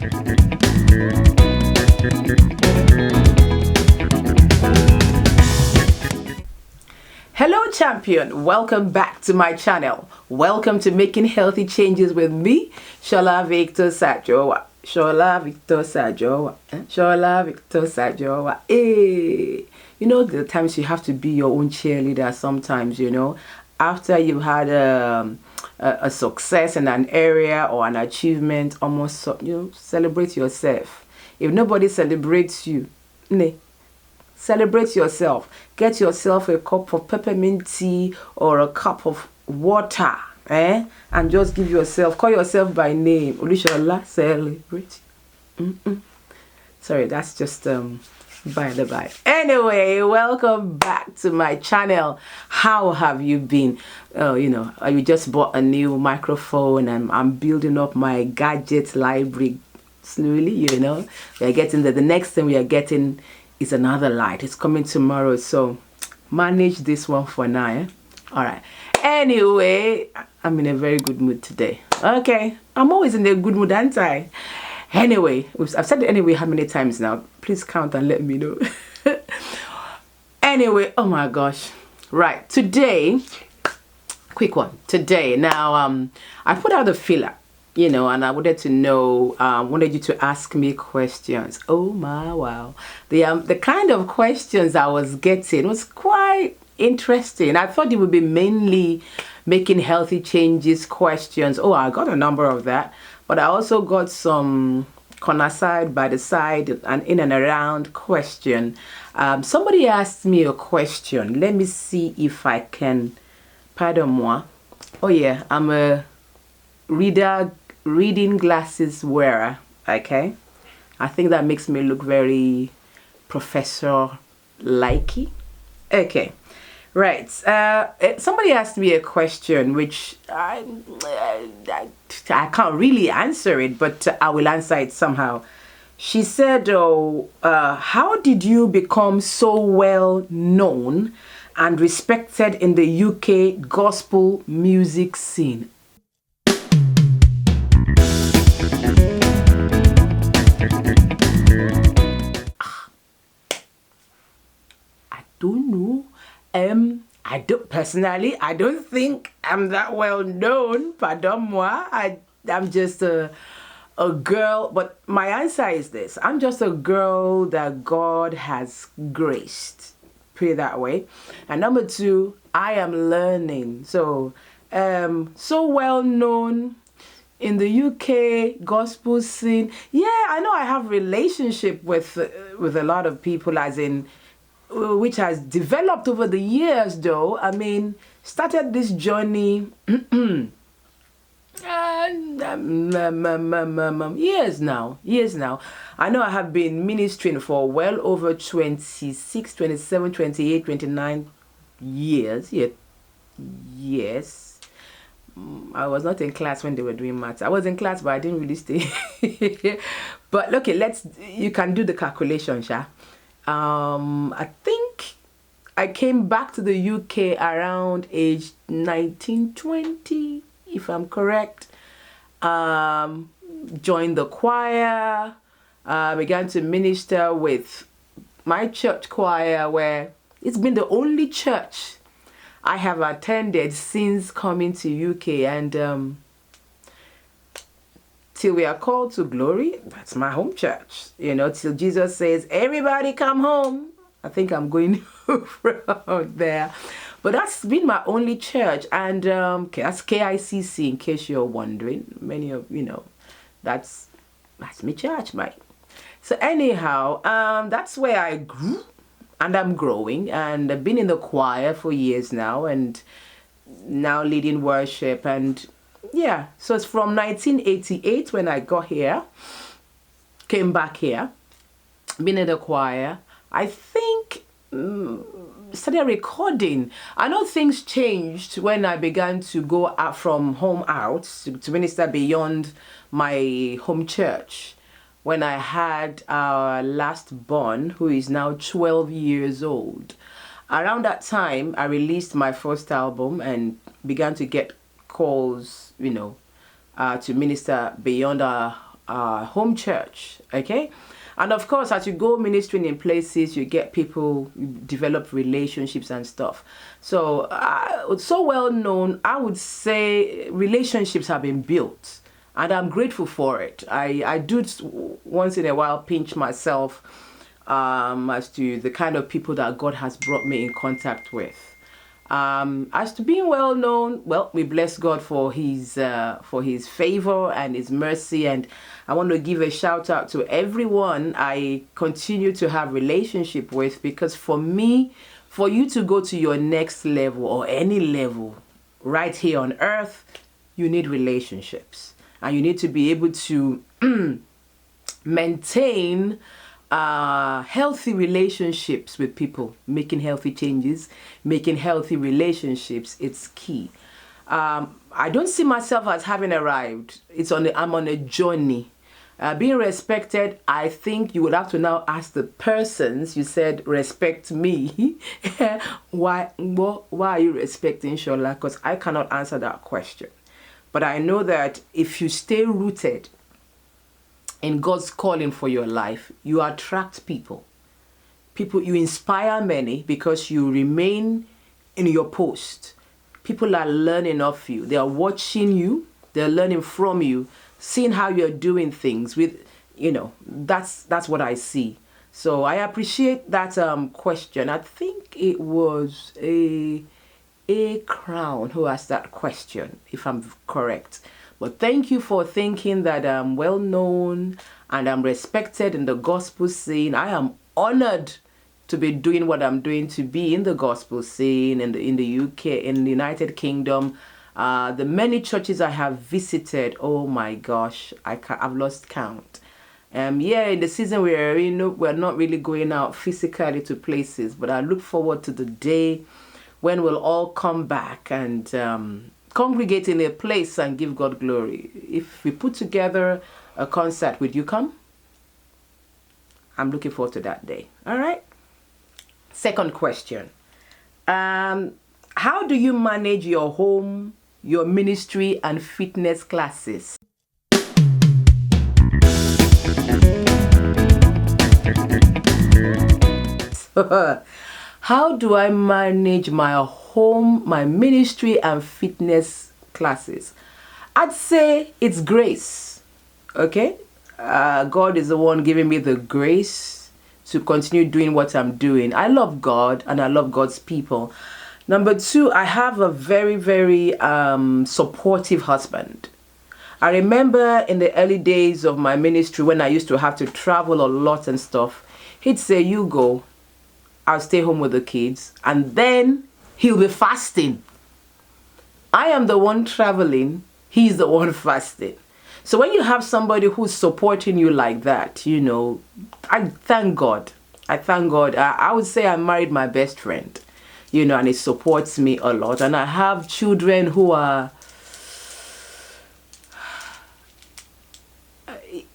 Hello champion, welcome back to my channel. Welcome to Making Healthy Changes with me, SHOLA Victor-SAJOWA. SHOLA Victor-SAJOWA. SHOLA Victor-SAJOWA. Hey, you know the times you have to be your own cheerleader sometimes, you know. After you've had a success in an area or an achievement, almost, celebrate yourself. If nobody celebrates you, celebrate yourself. Get yourself a cup of peppermint tea or a cup of water, and just give yourself, call yourself by name. Olushola, celebrate. Sorry, that's just by the by. Anyway, welcome back to my channel. How have you been? You just bought a new microphone and I'm building up my gadget library slowly. We are getting there. The next thing we are getting is another light. It's coming tomorrow, so manage this one for now. All right. Anyway, I'm in a very good mood today. Okay, I'm always in a good mood, aren't I? Anyway, I've said it anyway how many times now? Please count and let me know. Anyway, oh my gosh. Right, today, quick one. Today, now, I put out a filler, and I wanted to know, wanted you to ask me questions. Oh my, wow. The kind of questions I was getting was quite interesting. I thought it would be mainly making healthy changes questions. Oh, I got a number of that. But I also got some corner side, by the side, and in and around question. Somebody asked me a question. Let me see if I can, pardon moi. Oh yeah, I'm a reading glasses wearer, okay? I think that makes me look very professor-likey. Okay, right. Somebody asked me a question which I can't really answer it, but I will answer it somehow. She said, how did you become so well known and respected in the UK gospel music scene? I don't know. I don't think I'm that well known. Pardon moi. I'm just a girl, but my answer is this. I'm just a girl that God has graced. Put it that way. And number two, I am learning. So well known in the UK gospel scene. Yeah, I know I have relationship with a lot of people, as in, which has developed over the years, though. I mean, started this journey years now. I know I have been ministering for well over 26, 27, 28, 29 years. Yeah. Yes. I was not in class when they were doing maths. I was in class, but I didn't really stay. But okay, you can do the calculation, Sha. I think I came back to the UK around age 19, 20, if I'm correct. Joined the choir, began to minister with my church choir, where it's been the only church I have attended since coming to UK, and till we are called to glory, that's my home church. Till Jesus says, everybody come home. I think I'm going from there. But that's been my only church. And that's KICC, in case you're wondering. Many of that's my church, mate. So anyhow, that's where I grew. And I'm growing. And I've been in the choir for years now. And now leading worship. And yeah, so it's from 1988 when I got here, came back here, been in the choir. I think started recording. I know things changed when I began to go out from home out to minister beyond my home church. When I had our last born, who is now 12 years old. Around that time, I released my first album and began to get calls, to minister beyond our home church, okay? And of course, as you go ministering in places, you get people, you develop relationships and stuff. So it's so well known, I would say relationships have been built, and I'm grateful for it. I do once in a while pinch myself as to the kind of people that God has brought me in contact with. As to being well known, well, we bless God for his favor and his mercy, and I want to give a shout out to everyone I continue to have relationship with, because for me, for you to go to your next level or any level right here on earth, you need relationships, and you need to be able to maintain healthy relationships with people, making healthy changes, making healthy relationships. It's key. I don't see myself as having arrived. I'm on a journey. Being respected, I think you would have to now ask the persons you said respect me. Why are you respecting Shola? Because I cannot answer that question. But I know that if you stay rooted in God's calling for your life, you attract people. You inspire many because you remain in your post. People are learning of you. They are watching you. They're learning from you, seeing how you're doing things with, that's what I see. So I appreciate that question. I think it was a Crown who asked that question, if I'm correct. But thank you for thinking that I'm well known and I'm respected in the gospel scene. I am honored to be doing what I'm doing, to be in the gospel scene in the UK, in the United Kingdom. The many churches I have visited, oh my gosh, I've lost count. In the season we're not really going out physically to places, but I look forward to the day when we'll all come back and congregate in a place and give God glory. If we put together a concert, would you come? I'm looking forward to that day. All right. Second question. How do you manage your home, your ministry, and fitness classes? How do I manage my home, my ministry, and fitness classes? I'd say it's grace. Okay? God is the one giving me the grace to continue doing what I'm doing. I love God and I love God's people. Number two, I have a very, very supportive husband. I remember in the early days of my ministry when I used to have to travel a lot and stuff, he'd say, you go, I'll stay home with the kids, and then he'll be fasting. I am the one traveling, he's the one fasting. So when you have somebody who's supporting you like that, I thank God. I would say I married my best friend, and it supports me a lot. And I have children who are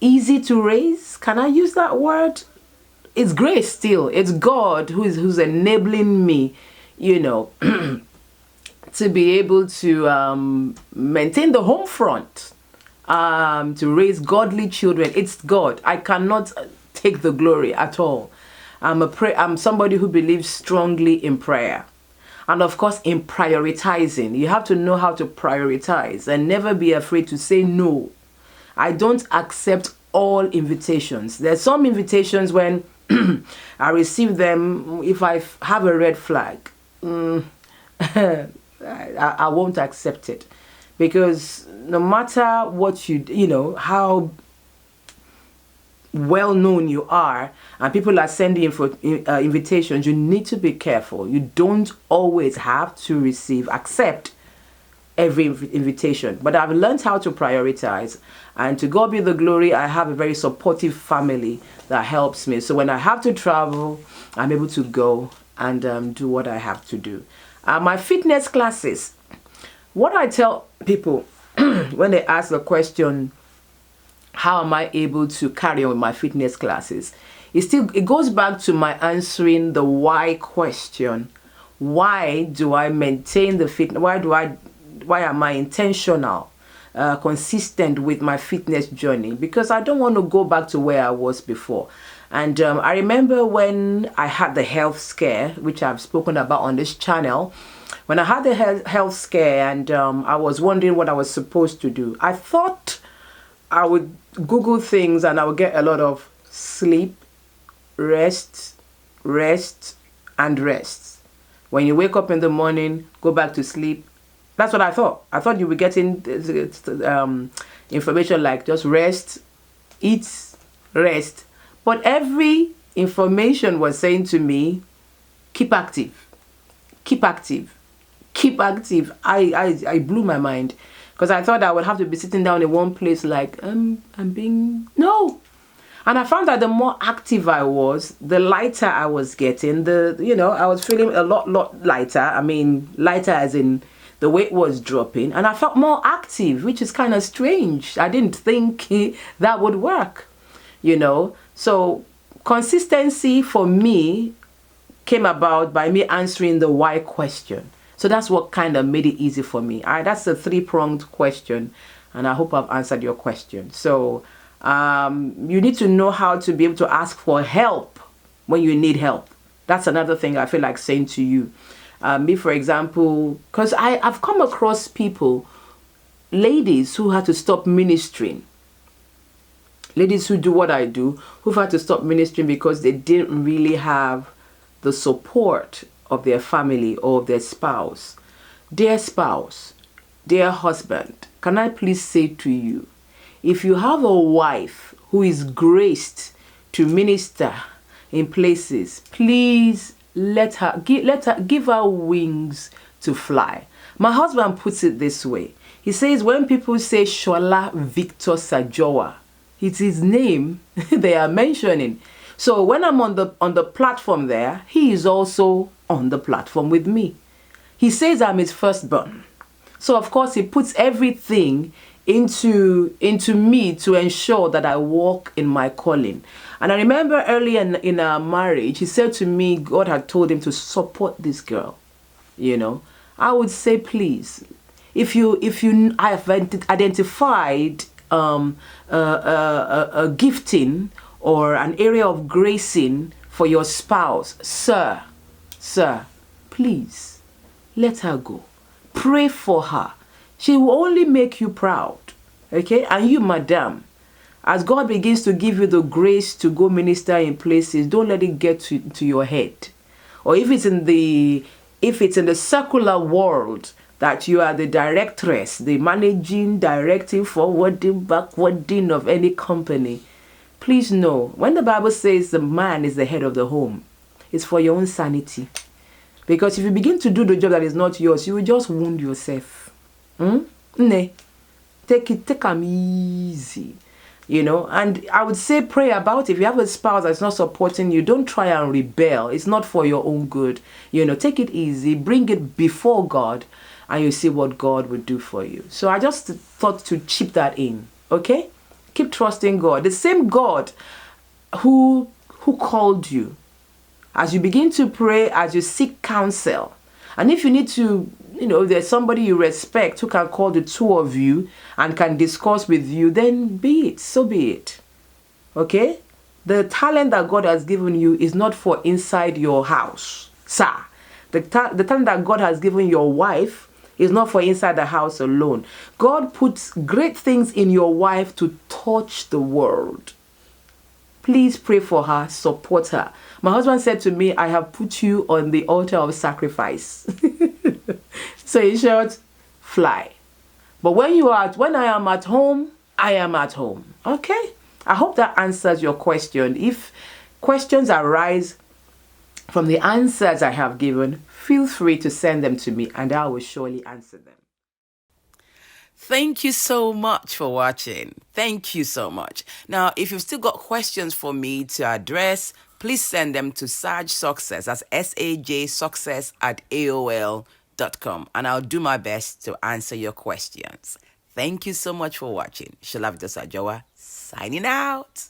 easy to raise. Can I use that word? It's grace still. It's God who's enabling me, to be able to maintain the home front, to raise godly children. It's God. I cannot take the glory at all. I'm somebody who believes strongly in prayer. And of course, in prioritizing. You have to know how to prioritize and never be afraid to say no. I don't accept all invitations. There's some invitations when I receive them, if I have a red flag, I won't accept it. Because no matter what how well known you are, and people are sending you for invitations, you need to be careful. You don't always have to accept every invitation. But I've learned how to prioritize, and to God be the glory, I have a very supportive family that helps me. So when I have to travel, I'm able to go and do what I have to do. My fitness classes, what I tell people when they ask the question, how am I able to carry on with my fitness classes? It goes back to my answering the why question. Why do I maintain the fitness? Why am I intentional consistent with my fitness journey, because I don't want to go back to where I was before. And I remember when I had the health scare, which I've spoken about on this channel. When I had the health scare and I was wondering what I was supposed to do, I thought I would Google things and I would get a lot of sleep, rest, and rest. When you wake up in the morning, go back to sleep. That's what I thought. I thought you were getting information like just rest, eat, rest. But every information was saying to me, keep active, keep active, keep active. I blew my mind, because I thought I would have to be sitting down in one place like, no. And I found that the more active I was, the lighter I was getting. I was feeling a lot lighter. I mean, lighter as in the weight was dropping. And I felt more active, which is kind of strange. I didn't think that would work, So consistency for me came about by me answering the why question. So that's what kind of made it easy for me. That's a 3-pronged question, and I hope I've answered your question. So you need to know how to be able to ask for help when you need help. That's another thing I feel like saying to you. Me, for example, because I've come across people, ladies who had to stop ministering. Ladies who do what I do, who've had to stop ministering because they didn't really have the support of their family or of their spouse. Dear spouse, dear husband, can I please say to you, if you have a wife who is graced to minister in places, please give her wings to fly. My husband puts it this way. He says when people say SHOLA VICTOR-SAJOWA, it's his name they are mentioning. So when I'm on the platform there, he is also on the platform with me. He says I'm his firstborn. So of course he puts everything into me to ensure that I walk in my calling. And I remember early in our marriage, he said to me, God had told him to support this girl. I would say, please, if you have identified a gifting or an area of gracing for your spouse, sir, please let her go. Pray for her. She will only make you proud. Okay? And you, madam, as God begins to give you the grace to go minister in places, don't let it get to your head. Or if it's in the secular world that you are the directress, the managing, directing, forwarding, backwarding of any company, please know, when the Bible says the man is the head of the home, it's for your own sanity. Because if you begin to do the job that is not yours, you will just wound yourself. Take them easy. And I would say pray about it. If you have a spouse that's not supporting you, don't try and rebel. It's not for your own good. Take it easy, bring it before God, and you see what God will do for you. So I just thought to chip that in. Okay? Keep trusting God. The same God who called you. As you begin to pray, as you seek counsel, and if you need to, there's somebody you respect who can call the two of you and can discuss with you, then be it. So be it. Okay? The talent that God has given you is not for inside your house, sir. The talent that God has given your wife is not for inside the house alone. God puts great things in your wife to touch the world. Please pray for her, support her. My husband said to me, I have put you on the altar of sacrifice. So in short, fly. But when I am at home, I am at home. Okay? I hope that answers your question. If questions arise from the answers I have given, feel free to send them to me and I will surely answer them. Thank you so much for watching. Thank you so much. Now, if you've still got questions for me to address, please send them to sajsuccess, that's sajsuccess@aol.com, and I'll do my best to answer your questions. Thank you so much for watching. SHOLA VICTOR-SAJOWA, signing out.